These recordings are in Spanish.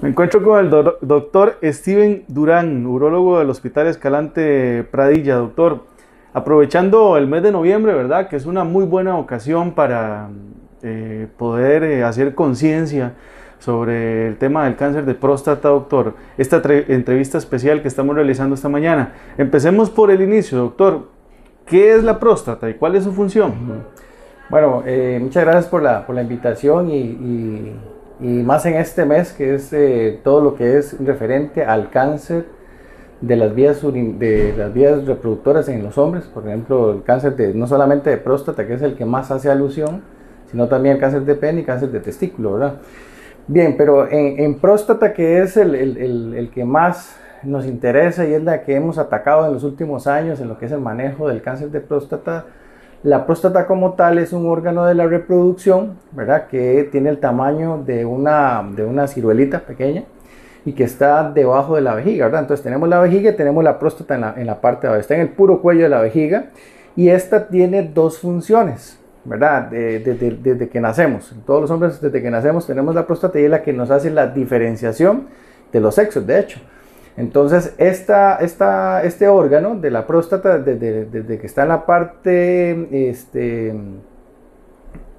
Me encuentro con el doctor Steven Durán, urólogo del Hospital Escalante Pradilla. Doctor, aprovechando el mes de noviembre, ¿verdad? Que es una muy buena ocasión para poder hacer conciencia sobre el tema del cáncer de próstata, doctor. Esta entrevista especial que estamos realizando esta mañana. Empecemos por el inicio, doctor. ¿Qué es la próstata y cuál es su función? Bueno, muchas gracias por la invitación y más en este mes que es todo lo que es referente al cáncer de las vías reproductoras en los hombres. Por ejemplo, el cáncer no solamente de próstata, que es el que más hace alusión, sino también el cáncer de pene y cáncer de testículo, ¿verdad? Bien, pero en próstata, que es el que más nos interesa y es la que hemos atacado en los últimos años en lo que es el manejo del cáncer de próstata. La próstata como tal es un órgano de la reproducción, ¿verdad? Que tiene el tamaño de una ciruelita pequeña y que está debajo de la vejiga, ¿verdad? Entonces tenemos la vejiga y tenemos la próstata en la parte de abajo, está en el puro cuello de la vejiga, y esta tiene dos funciones, ¿verdad? Desde que nacemos. Todos los hombres desde que nacemos tenemos la próstata y es la que nos hace la diferenciación de los sexos, de hecho. Entonces, este órgano de la próstata, desde que está en la parte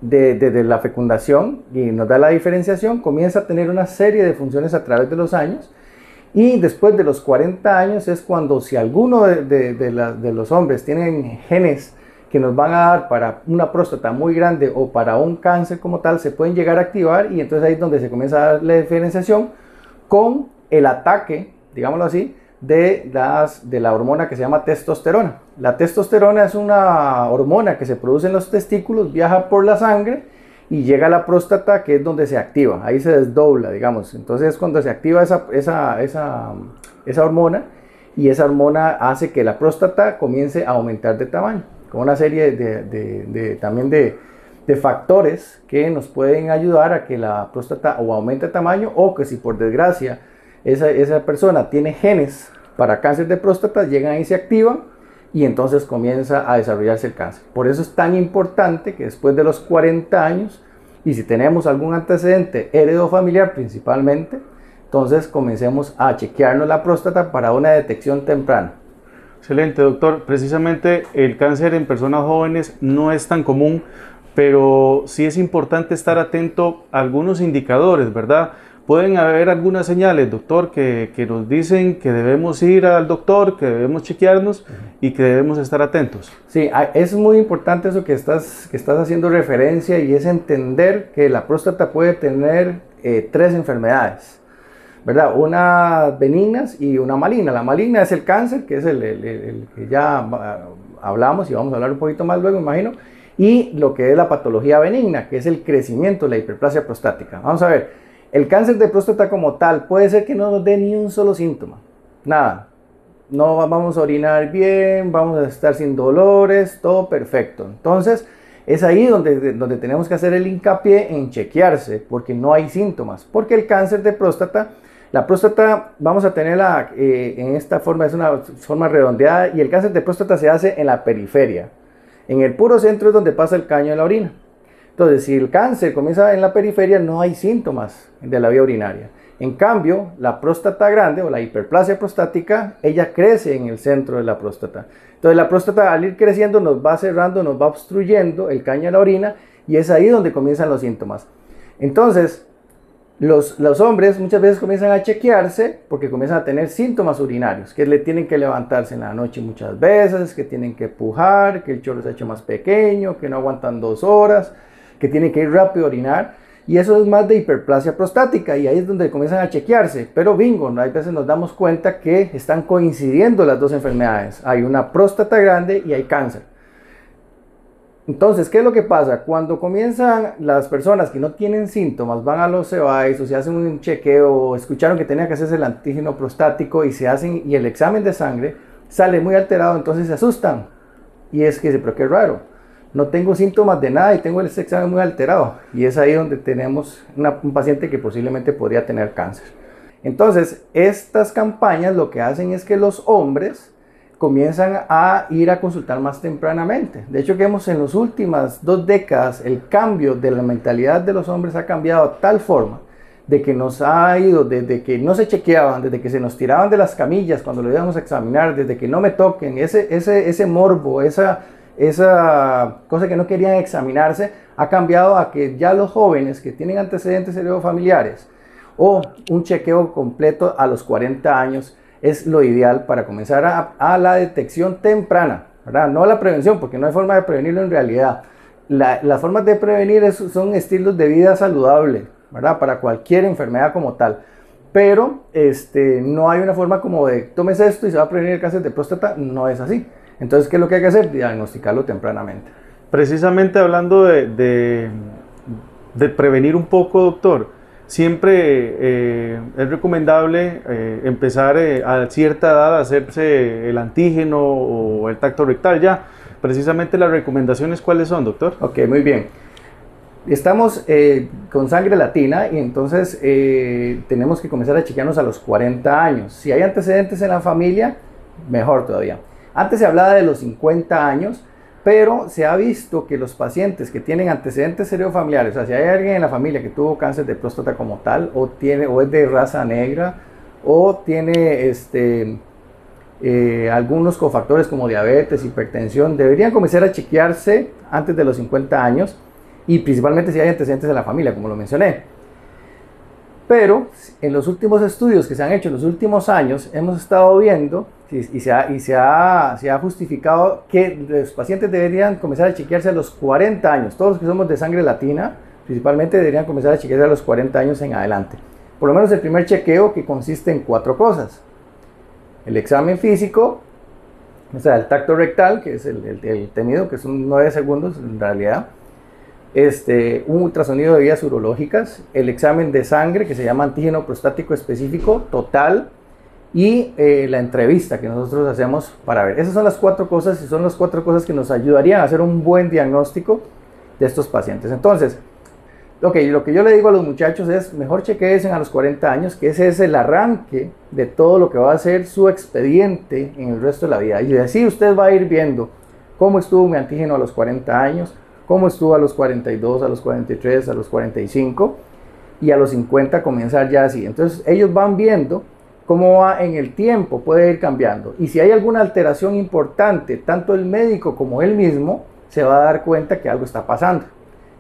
de la fecundación y nos da la diferenciación, comienza a tener una serie de funciones a través de los años, y después de los 40 años es cuando, si alguno de los hombres tienen genes que nos van a dar para una próstata muy grande o para un cáncer como tal, se pueden llegar a activar, y entonces ahí es donde se comienza a dar la diferenciación con el ataque, digámoslo así, de la hormona que se llama testosterona. La testosterona es una hormona que se produce en los testículos, viaja por la sangre y llega a la próstata, que es donde se activa, ahí se desdobla, digamos. Entonces es cuando se activa esa hormona, y esa hormona hace que la próstata comience a aumentar de tamaño, con una serie también de factores que nos pueden ayudar a que la próstata o aumente de tamaño, o que si por desgracia esa persona tiene genes para cáncer de próstata, llegan y se activan, y entonces comienza a desarrollarse el cáncer. Por eso es tan importante que después de los 40 años, y si tenemos algún antecedente heredofamiliar principalmente, entonces comencemos a chequearnos la próstata para una detección temprana. Excelente, doctor. Precisamente el cáncer en personas jóvenes no es tan común, pero sí es importante estar atento a algunos indicadores, ¿verdad? Pueden haber algunas señales, doctor, que nos dicen que debemos ir al doctor, que debemos chequearnos y que debemos estar atentos. Sí, es muy importante eso que estás haciendo referencia, y es entender que la próstata puede tener tres enfermedades, ¿verdad? Una benignas y una maligna. La maligna es el cáncer, que es el que ya hablamos y vamos a hablar un poquito más luego, imagino, y lo que es la patología benigna, que es el crecimiento, la hiperplasia prostática. Vamos a ver. El cáncer de próstata como tal puede ser que no nos dé ni un solo síntoma, nada. No vamos a orinar bien, vamos a estar sin dolores, todo perfecto. Entonces, es ahí donde tenemos que hacer el hincapié en chequearse, porque no hay síntomas. Porque el cáncer de próstata, la próstata vamos a tenerla en esta forma, es una forma redondeada, y el cáncer de próstata se hace en la periferia. En el puro centro es donde pasa el caño de la orina. Entonces, si el cáncer comienza en la periferia, no hay síntomas de la vía urinaria. En cambio, la próstata grande o la hiperplasia prostática, ella crece en el centro de la próstata. Entonces, la próstata, al ir creciendo, nos va cerrando, nos va obstruyendo el caño de la orina, y es ahí donde comienzan los síntomas. Entonces, los hombres muchas veces comienzan a chequearse porque comienzan a tener síntomas urinarios, que le tienen que levantarse en la noche muchas veces, que tienen que pujar, que el chorro se ha hecho más pequeño, que no aguantan 2 horas, que tienen que ir rápido a orinar, y eso es más de hiperplasia prostática, y ahí es donde comienzan a chequearse. Pero bingo, ¿no? Hay veces nos damos cuenta que están coincidiendo las dos enfermedades, hay una próstata grande y hay cáncer. Entonces, ¿qué es lo que pasa? Cuando comienzan las personas que no tienen síntomas, van a los CEBAIS o se hacen un chequeo, escucharon que tenía que hacerse el antígeno prostático y el examen de sangre sale muy alterado, entonces se asustan, y es que, pero qué raro, no tengo síntomas de nada y tengo el examen muy alterado, y es ahí donde tenemos un paciente que posiblemente podría tener cáncer. Entonces, estas campañas lo que hacen es que los hombres comienzan a ir a consultar más tempranamente. De hecho, que hemos en las últimas 2 décadas, el cambio de la mentalidad de los hombres ha cambiado de tal forma de que nos ha ido, desde que no se chequeaban, desde que se nos tiraban de las camillas cuando lo íbamos a examinar, desde que no me toquen, ese morbo, esa cosa que no querían examinarse, ha cambiado a que ya los jóvenes que tienen antecedentes cerebrofamiliares o un chequeo completo a los 40 años es lo ideal para comenzar a la detección temprana, ¿verdad? No a la prevención, porque no hay forma de prevenirlo en realidad. Las formas de prevenir son estilos de vida saludable, ¿verdad? Para cualquier enfermedad como tal. Pero no hay una forma como de tomes esto y se va a prevenir el cáncer de próstata, no es así. Entonces, ¿qué es lo que hay que hacer? Diagnosticarlo tempranamente. Precisamente hablando de prevenir un poco, doctor, siempre es recomendable empezar a cierta edad a hacerse el antígeno o el tacto rectal ya. Precisamente las recomendaciones, ¿cuáles son, doctor? Ok, muy bien. Estamos con sangre latina y entonces tenemos que comenzar a chequearnos a los 40 años. Si hay antecedentes en la familia, mejor todavía. Antes se hablaba de los 50 años, pero se ha visto que los pacientes que tienen antecedentes cerebrofamiliares, o sea, si hay alguien en la familia que tuvo cáncer de próstata como tal, o es de raza negra, o tiene algunos cofactores como diabetes, hipertensión, deberían comenzar a chequearse antes de los 50 años, y principalmente si hay antecedentes en la familia, como lo mencioné. Pero en los últimos estudios que se han hecho en los últimos años, hemos estado viendo y se ha justificado que los pacientes deberían comenzar a chequearse a los 40 años. Todos los que somos de sangre latina, principalmente, deberían comenzar a chequearse a los 40 años en adelante. Por lo menos el primer chequeo, que consiste en 4 cosas. El examen físico, o sea, el tacto rectal, que es el temido, que son 9 segundos en realidad. Un ultrasonido de vías urológicas, el examen de sangre que se llama antígeno prostático específico total y la entrevista que nosotros hacemos para ver. Esas son las 4 cosas y son las 4 cosas que nos ayudarían a hacer un buen diagnóstico de estos pacientes. Entonces, lo que yo le digo a los muchachos es mejor chequeen a los 40 años, que ese es el arranque de todo lo que va a ser su expediente en el resto de la vida. Y así usted va a ir viendo cómo estuvo mi antígeno a los 40 años, cómo estuvo a los 42, a los 43, a los 45 y a los 50 comenzar ya así. Entonces ellos van viendo cómo va en el tiempo, puede ir cambiando. Y si hay alguna alteración importante, tanto el médico como él mismo se va a dar cuenta que algo está pasando.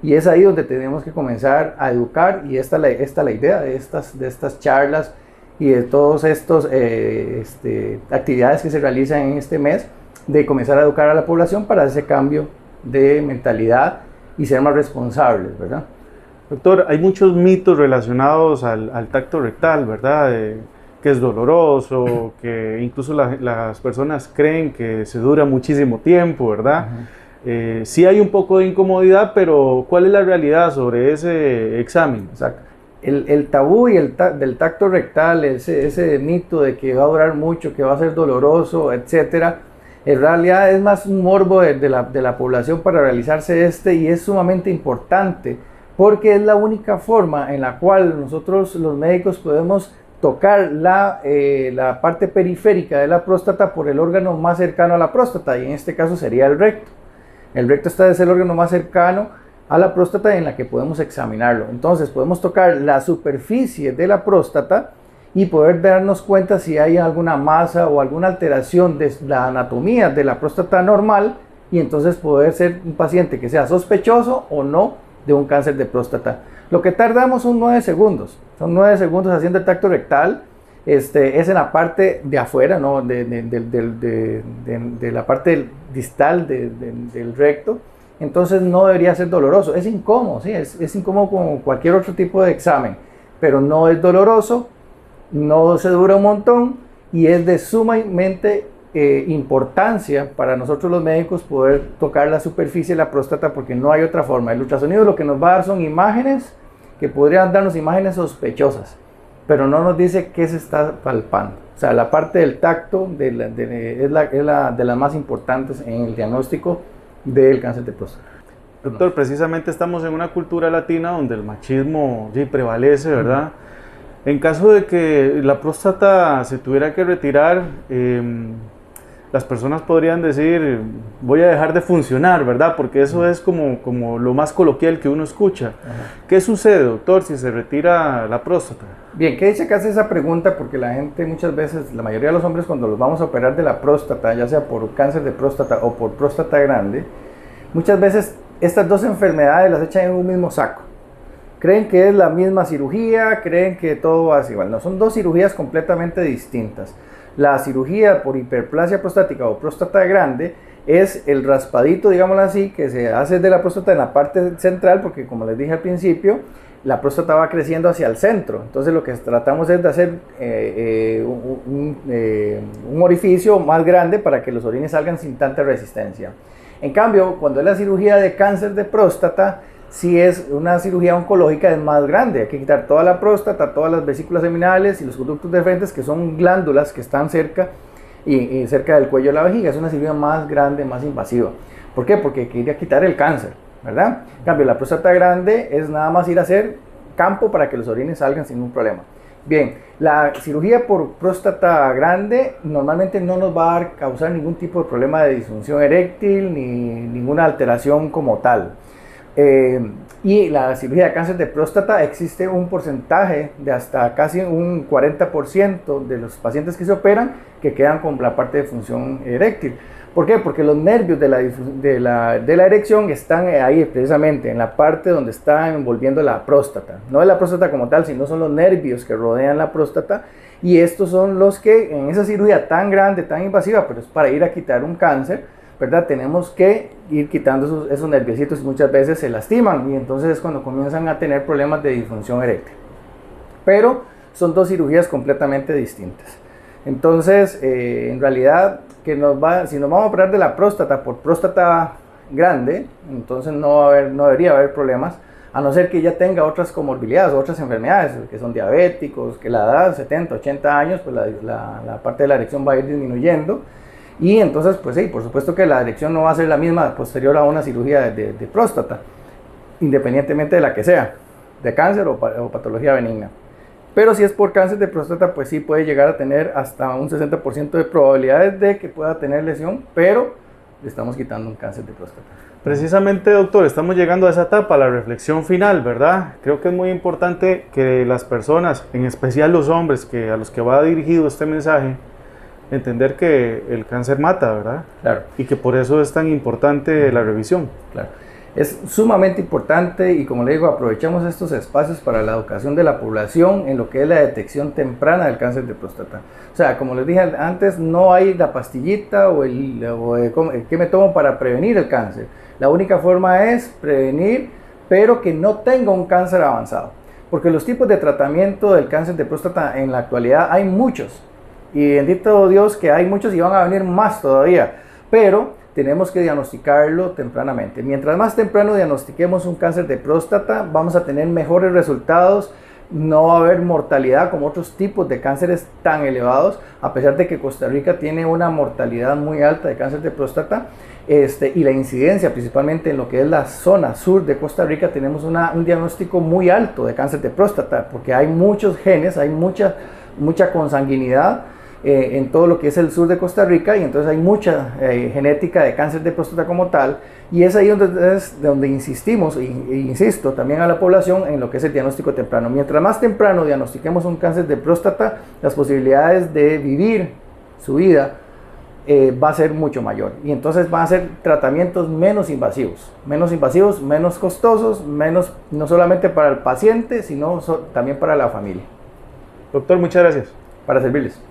Y es ahí donde tenemos que comenzar a educar, y esta es la idea de estas charlas y de todas estas actividades que se realizan en este mes, de comenzar a educar a la población para ese cambio de mentalidad y ser más responsables, ¿verdad? Doctor, hay muchos mitos relacionados al tacto rectal, ¿verdad? Que es doloroso, que incluso las personas creen que se dura muchísimo tiempo, ¿verdad? Sí hay un poco de incomodidad, pero ¿cuál es la realidad sobre ese examen? Exacto. El tabú del tacto rectal, ese mito de que va a durar mucho, que va a ser doloroso, etcétera, en realidad es más un morbo de la población para realizarse y es sumamente importante porque es la única forma en la cual nosotros los médicos podemos tocar la parte periférica de la próstata por el órgano más cercano a la próstata, y en este caso sería el recto. El recto es el órgano más cercano a la próstata en la que podemos examinarlo. Entonces podemos tocar la superficie de la próstata y poder darnos cuenta si hay alguna masa o alguna alteración de la anatomía de la próstata normal, y entonces poder ser un paciente que sea sospechoso o no de un cáncer de próstata. Lo que tardamos son 9 segundos. Son 9 segundos haciendo el tacto rectal. Es en la parte de afuera, ¿no? de la parte distal del recto. Entonces no debería ser doloroso. Es incómodo, sí, es incómodo como cualquier otro tipo de examen, pero no es doloroso. No se dura un montón y es de sumamente importancia para nosotros los médicos poder tocar la superficie de la próstata, porque no hay otra forma. El ultrasonido lo que nos va a dar son imágenes que podrían darnos imágenes sospechosas, pero no nos dice qué se está palpando. O sea, la parte del tacto es de las más importantes en el diagnóstico del cáncer de próstata. Doctor, precisamente estamos en una cultura latina donde el machismo sí prevalece, ¿verdad? En caso de que la próstata se tuviera que retirar, las personas podrían decir, voy a dejar de funcionar, ¿verdad? Porque eso es como lo más coloquial que uno escucha. ¿Qué sucede, doctor, si se retira la próstata? Bien, ¿qué dice que hace esa pregunta? Porque la gente muchas veces, la mayoría de los hombres cuando los vamos a operar de la próstata, ya sea por cáncer de próstata o por próstata grande, muchas veces estas dos enfermedades las echan en un mismo saco. Creen que es la misma cirugía, creen que todo va a ser igual. No, son dos cirugías completamente distintas. La cirugía por hiperplasia prostática o próstata grande es el raspadito, digámoslo así, que se hace de la próstata en la parte central, porque como les dije al principio, la próstata va creciendo hacia el centro. Entonces lo que tratamos es de hacer un orificio más grande para que los orines salgan sin tanta resistencia. En cambio, cuando es la cirugía de cáncer de próstata, si es una cirugía oncológica, es más grande. Hay que quitar toda la próstata, todas las vesículas seminales y los conductos deferentes, que son glándulas que están cerca y cerca del cuello de la vejiga. Es una cirugía más grande, más invasiva. ¿Por qué? Porque quería quitar el cáncer, ¿verdad? En cambio, la próstata grande es nada más ir a hacer campo para que los orines salgan sin ningún problema. Bien, la cirugía por próstata grande normalmente no nos va a causar ningún tipo de problema de disfunción eréctil ni ninguna alteración como tal. Y la cirugía de cáncer de próstata, existe un porcentaje de hasta casi un 40% de los pacientes que se operan que quedan con la parte de función eréctil. ¿Por qué? Porque los nervios de la erección están ahí precisamente, en la parte donde está envolviendo la próstata. No es la próstata como tal, sino son los nervios que rodean la próstata, y estos son los que en esa cirugía tan grande, tan invasiva, pero es para ir a quitar un cáncer, ¿verdad? Tenemos que ir quitando esos nerviositos y muchas veces se lastiman, y entonces es cuando comienzan a tener problemas de disfunción eréctil. Pero son dos cirugías completamente distintas. Entonces, en realidad, si nos vamos a operar de la próstata por próstata grande, entonces no debería haber problemas, a no ser que ya tenga otras comorbilidades, otras enfermedades, que son diabéticos, que la edad, 70, 80 años, pues la parte de la erección va a ir disminuyendo. Y entonces, pues sí, por supuesto que la erección no va a ser la misma posterior a una cirugía de próstata, independientemente de la que sea, de cáncer o patología benigna. Pero si es por cáncer de próstata, pues sí puede llegar a tener hasta un 60% de probabilidades de que pueda tener lesión, pero le estamos quitando un cáncer de próstata. Precisamente, doctor, estamos llegando a esa etapa, la reflexión final, ¿verdad? Creo que es muy importante que las personas, en especial los hombres, a los que va dirigido este mensaje, entender que el cáncer mata, ¿verdad? Claro. Y que por eso es tan importante la revisión. Claro. Es sumamente importante, y como le digo, aprovechamos estos espacios para la educación de la población en lo que es la detección temprana del cáncer de próstata. O sea, como les dije antes, no hay la pastillita o qué me tomo para prevenir el cáncer. La única forma es prevenir, pero que no tenga un cáncer avanzado. Porque los tipos de tratamiento del cáncer de próstata en la actualidad hay muchos. Y bendito Dios que hay muchos y van a venir más todavía. Pero tenemos que diagnosticarlo tempranamente. Mientras más temprano diagnostiquemos un cáncer de próstata, vamos a tener mejores resultados. No va a haber mortalidad como otros tipos de cánceres tan elevados, a pesar de que Costa Rica tiene una mortalidad muy alta de cáncer de próstata, y la incidencia principalmente en lo que es la zona sur de Costa Rica, tenemos un diagnóstico muy alto de cáncer de próstata, porque hay muchos genes, hay mucha consanguinidad en todo lo que es el sur de Costa Rica, y entonces hay mucha genética de cáncer de próstata como tal, y es ahí donde insistimos, e insisto también a la población en lo que es el diagnóstico temprano. Mientras más temprano diagnostiquemos un cáncer de próstata, las posibilidades de vivir su vida va a ser mucho mayor, y entonces van a ser tratamientos menos invasivos, menos costosos, no solamente para el paciente, sino también para la familia. Doctor, muchas gracias. Para servirles.